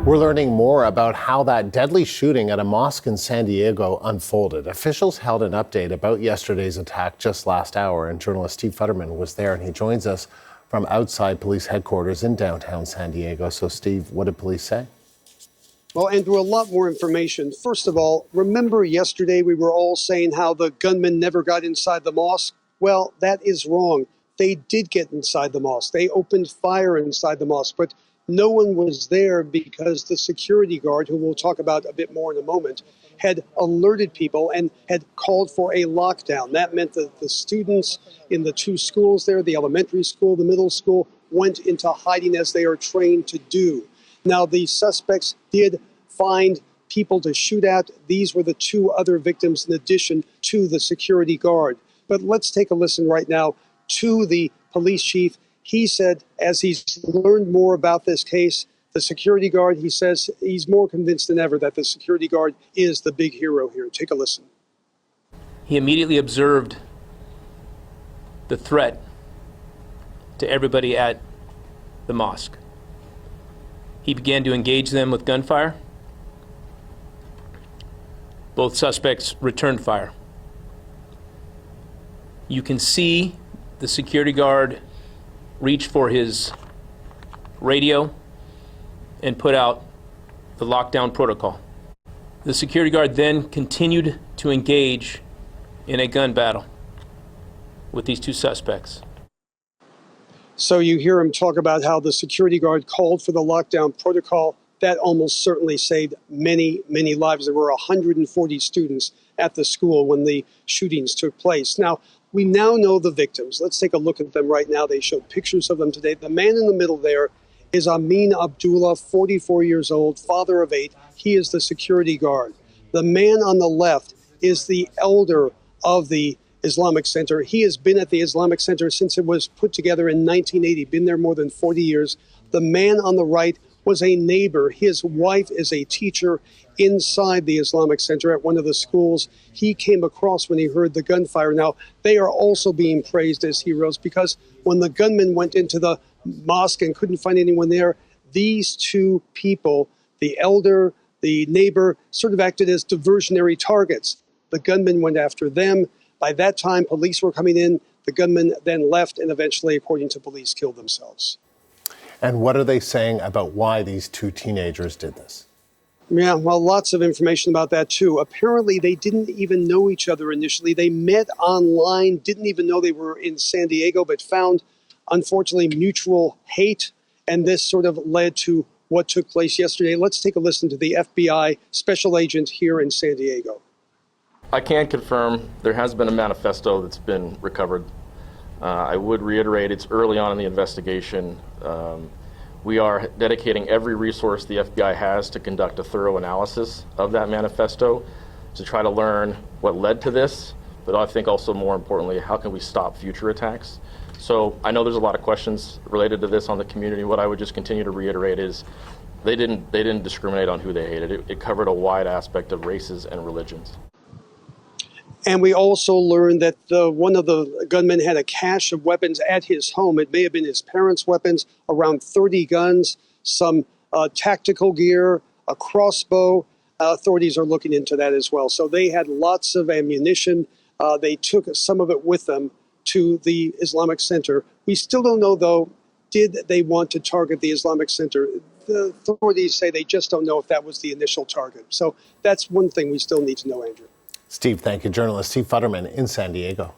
We're learning more about how that deadly shooting at a mosque in San Diego unfolded. Officials held an update about yesterday's attack just last hour, and journalist Steve Futterman was there, and he joins us from outside police headquarters in downtown San Diego. So, Steve, what did police say? Well, Andrew, a lot more information. First of all, remember yesterday we were all saying how the gunman never got inside the mosque? Well, that is wrong. They did get inside the mosque. They opened fire inside the mosque, but no one was there because the security guard, who we'll talk about a bit more in a moment, had alerted people and had called for a lockdown. That meant that the students in the two schools there, the elementary school, the middle school, went into hiding as they are trained to do. Now, the suspects did find people to shoot at. These were the two other victims in addition to the security guard. But let's take a listen right now to the police chief. He said, as he's learned more about this case, the security guard, he says he's more convinced than ever that the security guard is the big hero here. Take a listen. He immediately observed the threat to everybody at the mosque. He began to engage them with gunfire. Both suspects returned fire. You can see the security guard reach for his radio and put out the lockdown protocol. The security guard then continued to engage in a gun battle with these two suspects. So you hear him talk about how the security guard called for the lockdown protocol. That almost certainly saved many, many lives. There were 140 students at the school when the shootings took place. Now, we now know the victims. Let's take a look at them right now. They showed pictures of them today. The man in the middle there is Amin Abdullah, 44 years old, father of 8. He is the security guard. The man on the left is the elder of the Islamic Center. He has been at the Islamic Center since it was put together in 1980, been there more than 40 years. The man on the right was a neighbor. His wife is a teacher inside the Islamic Center at one of the schools. He came across when he heard the gunfire. Now, they are also being praised as heroes because when the gunman went into the mosque and couldn't find anyone there, these two people, the elder, the neighbor, sort of acted as diversionary targets. The gunman went after them. By that time, police were coming in. The gunman then left and eventually, according to police, killed themselves. And what are they saying about why these two teenagers did this? Yeah, well, lots of information about that, too. Apparently, they didn't even know each other initially. They met online, didn't even know they were in San Diego, but found, unfortunately, mutual hate. And this sort of led to what took place yesterday. Let's take a listen to the FBI special agent here in San Diego. I can confirm there has been a manifesto that's been recovered. I would reiterate it's early on in the investigation. We are dedicating every resource the FBI has to conduct a thorough analysis of that manifesto to try to learn what led to this, but I think also more importantly, how can we stop future attacks? So I know there's a lot of questions related to this on the community. What I would just continue to reiterate is they didn't discriminate on who they hated. It covered a wide aspect of races and religions. And we also learned that one of the gunmen had a cache of weapons at his home. It may have been his parents' weapons, around 30 guns, some tactical gear, a crossbow. Authorities are looking into that as well. So they had lots of ammunition. They took some of it with them to the Islamic Center. We still don't know, though, did they want to target the Islamic Center? The authorities say they just don't know if that was the initial target. So that's one thing we still need to know, Andrew. Steve, thank you. Journalist Steve Futterman in San Diego.